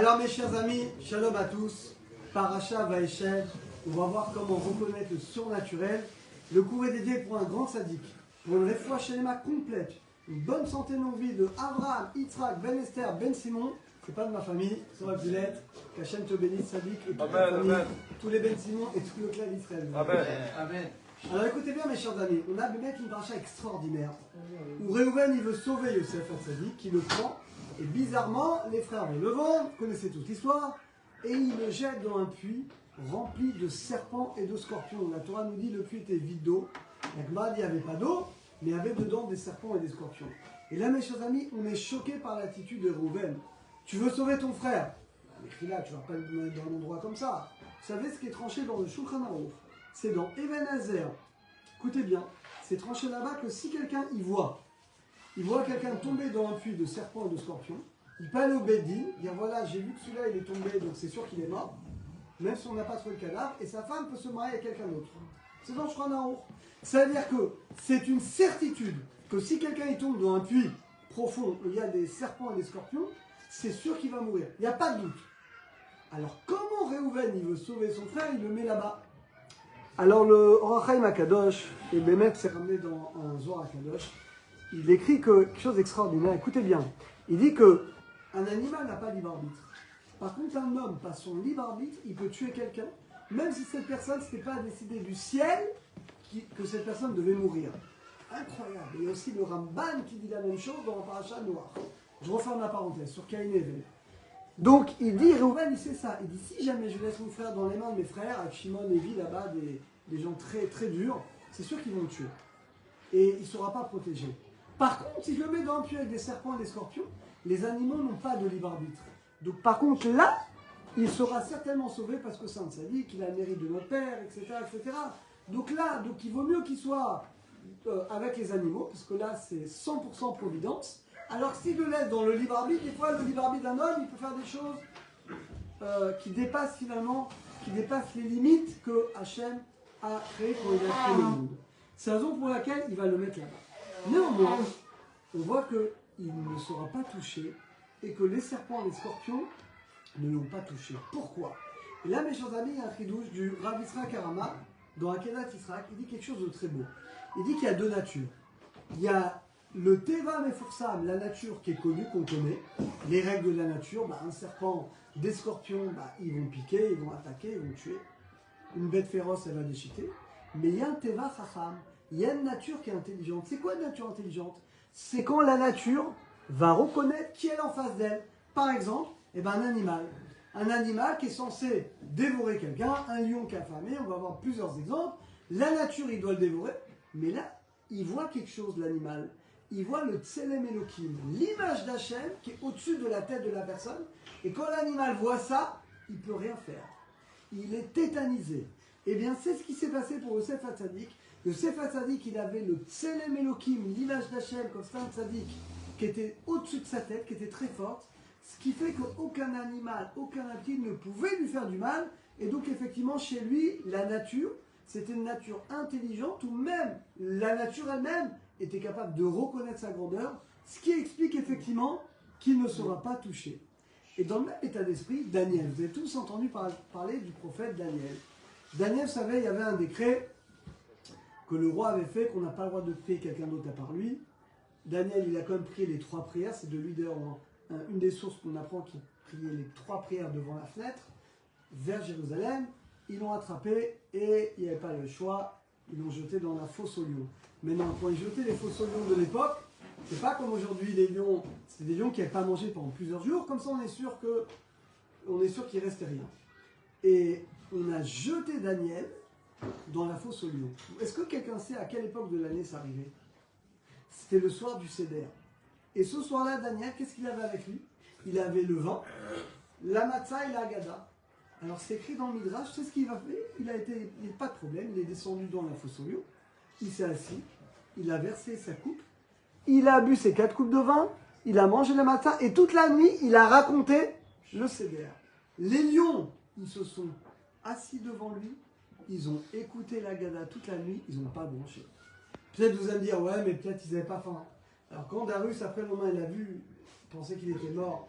Alors mes chers amis, shalom à tous, Parasha Vaeshev, on va voir comment reconnaître le surnaturel. Le cours est dédié pour un grand sadique, pour une réfoua shelema complète, une bonne santé longue vie de Abraham, Yitzhak, Ben Esther, Ben Simon, c'est pas de ma famille, ça aurait pu l'être, qu'Hachem te bénisse, sadique, et toute la famille, tous les Ben Simon et tout le clan d'Israël. Amen. Amen. Alors écoutez bien mes chers amis, on a une paracha extraordinaire, où Réhouven il veut sauver Yosef Hatzadik, qui le prend. Et bizarrement, les frères vont le vendre, vous connaissez toute l'histoire, et ils le jettent dans un puits rempli de serpents et de scorpions. La Torah nous dit que le puits était vide d'eau. La Gemara dit qu'il n'y avait pas d'eau, mais il y avait dedans des serpents et des scorpions. Et là, mes chers amis, on est choqués par l'attitude de Réhouven. Tu veux sauver ton frère? Mais là, tu ne vas pas le mettre dans un endroit comme ça. Vous savez ce qui est tranché dans le Shulchan Aruch? C'est dans Even Hazer. Écoutez bien, c'est tranché là-bas que si quelqu'un y voit, il voit quelqu'un tomber dans un puits de serpents et de scorpions, il peut aller au Beddin, dire voilà, j'ai vu que celui-là il est tombé, donc c'est sûr qu'il est mort, même si on n'a pas trouvé le cadavre, et sa femme peut se marier avec quelqu'un d'autre. C'est dans Shulchan Aruch. Ça veut dire que c'est une certitude que si quelqu'un il tombe dans un puits profond où il y a des serpents et des scorpions, c'est sûr qu'il va mourir. Il n'y a pas de doute. Alors comment Réhouven il veut sauver son frère, il le met là-bas? Alors le Or HaChaim HaKadosh, et Bémet s'est ramené dans un Zohar HaKadosh, il écrit quelque chose d'extraordinaire, écoutez bien. Il dit que un animal n'a pas libre arbitre. Par contre, un homme, par son libre arbitre, il peut tuer quelqu'un, même si cette personne, ce n'était pas décidé du ciel que cette personne devait mourir. Incroyable. Il y a aussi le Ramban qui dit la même chose dans la paracha Noir. Je referme la parenthèse sur Caïn et Abel. Donc, il dit, Réhouven, il sait ça. Il dit, si jamais je laisse mon frère dans les mains de mes frères, avec Shimon et Lévi, là-bas, des gens très, très durs, c'est sûr qu'ils vont le tuer. Et il ne sera pas protégé. Par contre, si je le mets dans un puits avec des serpents et des scorpions, les animaux n'ont pas de libre arbitre. Donc par contre là, il sera certainement sauvé parce que c'est un tzaddik, qu'il a le mérite de notre Père, etc., etc. Donc là, il vaut mieux qu'il soit avec les animaux, parce que là c'est 100% providence. Alors que s'il le laisse dans le libre arbitre, des fois le libre arbitre d'un homme, il peut faire des choses qui dépassent finalement, qui dépassent les limites que Hachem a créées quand il a créé le monde. C'est la raison pour laquelle il va le mettre là-bas. Néanmoins, on voit qu'il ne sera pas touché et que les serpents et les scorpions ne l'ont pas touché. Pourquoi? Et là, mes chers amis, il y a un chidouche du Rav Yitzhak Harama dans Akedat Yitzhak. Il dit quelque chose de très beau. Il dit qu'il y a deux natures. Il y a le Teva Mefursam, la nature qui est connue, qu'on connaît. Les règles de la nature, un serpent, des scorpions, ils vont piquer, ils vont attaquer, ils vont tuer. Une bête féroce, elle va déchiqueter. Mais il y a un Teva Chacham. Il y a une nature qui est intelligente. C'est quoi une nature intelligente? C'est quand la nature va reconnaître qui est en face d'elle. Par exemple, un animal. Un animal qui est censé dévorer quelqu'un, un lion qui a affamé, on va avoir plusieurs exemples. La nature, il doit le dévorer, mais là, il voit quelque chose, l'animal. Il voit le Tselem Elohim, l'image d'Hachem qui est au-dessus de la tête de la personne. Et quand l'animal voit ça, il ne peut rien faire. Il est tétanisé. Eh bien, c'est ce qui s'est passé pour Yosef Hatzadik. Yosef Hatzadik, il avait le Tselem Elohim, l'image d'Hachem, comme ça, un tzaddik, qui était au-dessus de sa tête, qui était très forte, ce qui fait qu'aucun animal, aucun reptile ne pouvait lui faire du mal, et donc effectivement, chez lui, la nature, c'était une nature intelligente, où même la nature elle-même était capable de reconnaître sa grandeur, ce qui explique effectivement qu'il ne sera pas touché. Et dans le même état d'esprit, Daniel, vous avez tous entendu parler du prophète Daniel. Daniel, vous savez, il y avait un décret que le roi avait fait, qu'on n'a pas le droit de prier quelqu'un d'autre à part lui. Daniel, il a quand même prié les 3 prières. C'est de lui d'ailleurs une des sources qu'on apprend qu'il priait les 3 prières devant la fenêtre, vers Jérusalem. Ils l'ont attrapé et il n'y avait pas le choix. Ils l'ont jeté dans la fosse aux lions. Maintenant, quand ils jetaient les fosses aux lions de l'époque, c'est pas comme aujourd'hui les lions. C'était des lions qui n'avaient pas mangé pendant plusieurs jours. Comme ça, on est sûr qu'il ne restait rien. Et on a jeté Daniel dans la fosse aux lions. Est-ce que quelqu'un sait à quelle époque de l'année ça arrivait? C'était le soir du Seder. Et ce soir-là, Daniel, qu'est-ce qu'il avait avec lui? Il avait le vin, la matzah et la haggadah. Alors c'est écrit dans le Midrash, c'est ce qu'il a fait. Il n'a pas de problème, il est descendu dans la fosse aux lions, il s'est assis, il a versé sa coupe, il a bu ses 4 coupes de vin, il a mangé la matzah et toute la nuit, il a raconté le Seder. Les lions, ils se sont assis devant lui, ils ont écouté la Haggadah toute la nuit, ils n'ont pas bronché. Peut-être vous allez me dire, ouais, mais peut-être ils n'avaient pas faim. Alors quand Darius, après le moment, il a vu, pensait qu'il était mort,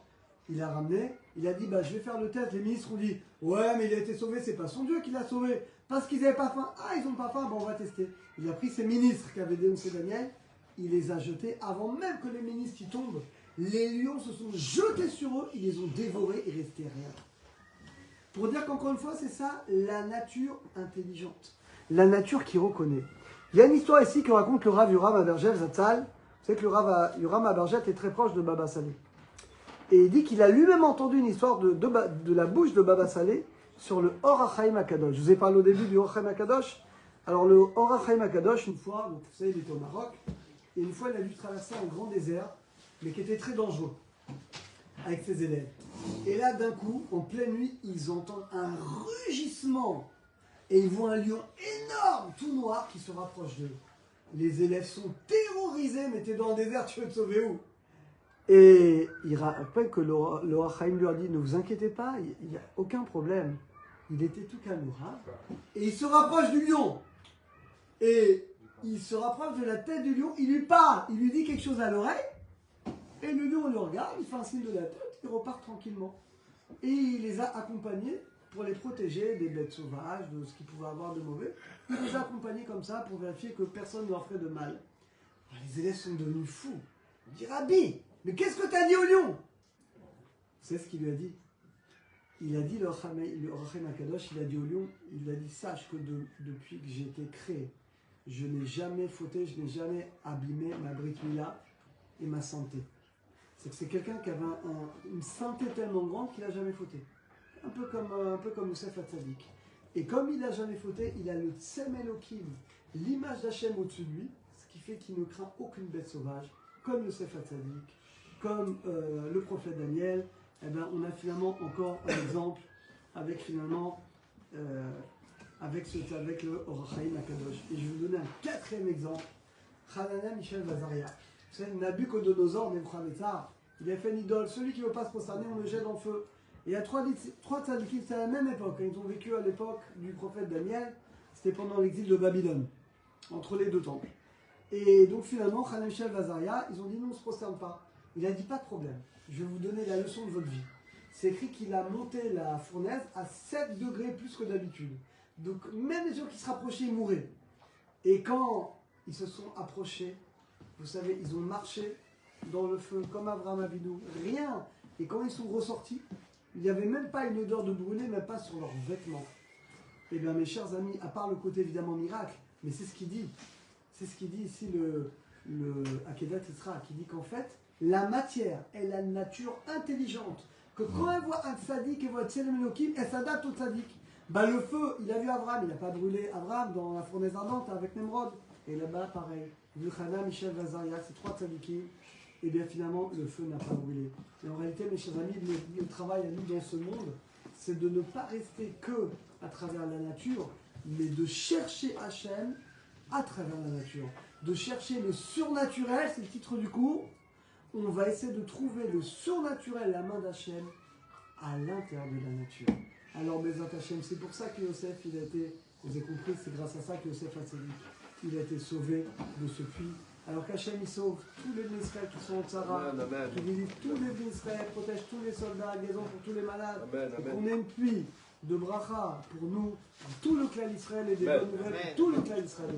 il a ramené, Il a dit, bah, je vais faire le test. Les ministres ont dit, ouais, mais il a été sauvé, c'est pas son Dieu qui l'a sauvé. Parce qu'ils n'avaient pas faim. Ah, ils n'ont pas faim, bon, on va tester. Il a pris ses ministres qui avaient dénoncé Daniel, il les a jetés avant même que les ministres y tombent. Les lions se sont jetés sur eux, ils les ont dévorés et restait rien. Pour dire qu'encore une fois, c'est ça, la nature intelligente. La nature qui reconnaît. Il y a une histoire ici que raconte le Rav Yoram Abergel Zatzal. Vous savez que le Rav Yoram Abergel est très proche de Baba Salé. Et il dit qu'il a lui-même entendu une histoire de la bouche de Baba Salé sur le Or HaChaim HaKadosh. Je vous ai parlé au début du Or HaChaim HaKadosh. Alors le Or HaChaim HaKadosh, une fois, donc, vous savez, il était au Maroc, et une fois il a dû traverser un grand désert, mais qui était très dangereux, avec ses élèves. Et là, d'un coup, en pleine nuit, ils entendent un rugissement. Et ils voient un lion énorme, tout noir, qui se rapproche d'eux. Les élèves sont terrorisés, mais t'es dans le désert, tu veux te sauver où? Et il rappelle que le Hachaim lui a dit, ne vous inquiétez pas, il n'y a aucun problème. Il était tout calme, et il se rapproche du lion. Et il se rapproche de la tête du lion, il lui parle, il lui dit quelque chose à l'oreille. Et le lion le regarde, il fait un signe de la tête, il repart tranquillement. Et il les a accompagnés pour les protéger des bêtes sauvages, de ce qu'ils pouvaient avoir de mauvais. Il les a accompagnés comme ça pour vérifier que personne ne leur ferait de mal. Alors, les élèves sont devenus fous. Il dit, Rabbi, mais qu'est-ce que tu as dit au lion? C'est ce qu'il lui a dit. Il a dit, le Hachaim HaKadosh, il a dit au lion, il a dit, sache que depuis que j'ai été créé, je n'ai jamais fauté, je n'ai jamais abîmé ma Brit Mila et ma santé. C'est que c'est quelqu'un qui avait une sainteté tellement grande qu'il n'a jamais fauté. Un peu comme Youssef Hatzadik. Et comme il n'a jamais fauté, il a le Tsem Elokim, l'image d'Hachem au-dessus de lui, ce qui fait qu'il ne craint aucune bête sauvage, comme Youssef Hatzadik, comme le prophète Daniel. Eh ben, on a finalement encore un exemple avec finalement avec le Or HaChaim HaKadosh. Et je vais vous donner un quatrième exemple. Hanania Michel Vazaria. Vous savez, Nabucodonosor, Nebuchadnezzar, il a fait une idole. Celui qui ne veut pas se prosterner, on le jette dans le feu. Et il y a trois tzadikim, c'est à la même époque. Ils ont vécu à l'époque du prophète Daniel. C'était pendant l'exil de Babylone, entre les deux temples. Et donc finalement, Hanania Michel Vazaria, ils ont dit non, on ne se prosterne pas. Il a dit pas de problème. Je vais vous donner la leçon de votre vie. C'est écrit qu'il a monté la fournaise à 7 degrés plus que d'habitude. Donc même les gens qui se rapprochaient, ils mouraient. Et quand ils se sont approchés, vous savez, ils ont marché dans le feu comme Abraham Avinu, rien. Et quand ils sont ressortis, il n'y avait même pas une odeur de brûlé, même pas sur leurs vêtements. Eh bien mes chers amis, à part le côté évidemment miracle, mais c'est ce qu'il dit. C'est ce qu'il dit ici le Akedat Yitzhak, qui dit qu'en fait, la matière est la nature intelligente. Que quand elle voit un tzaddik, elle voit Tselem Elohim, elle s'adapte au tzaddik. Bah, le feu, il a vu Abraham, il n'a pas brûlé Abraham dans la fournaise ardente avec Nemrod. Et là-bas, pareil. Vu Hana, Michel, Vazaria, ces trois tzaddikim, et bien finalement, le feu n'a pas brûlé. Et en réalité, mes chers amis, le travail à nous dans ce monde, c'est de ne pas rester que à travers la nature, mais de chercher Hachem à travers la nature. De chercher le surnaturel, c'est le titre du cours. On va essayer de trouver le surnaturel, la main d'Hachem, à l'intérieur de la nature. Alors, Bezat Hachem, c'est pour ça que Yosef, il a été, vous avez compris, c'est grâce à ça que Yosef Hatzadik, il a été sauvé de ce puits. Alors qu'Hachem, il sauve tous les Israël qui sont en Tzara, qui visite tous les Israël, protège tous les soldats, guérison pour tous les malades, et qu'on ait une pluie de bracha pour nous, pour tout le clan d'Israël et des bonnes nouvelles pour tout le clan d'Israël.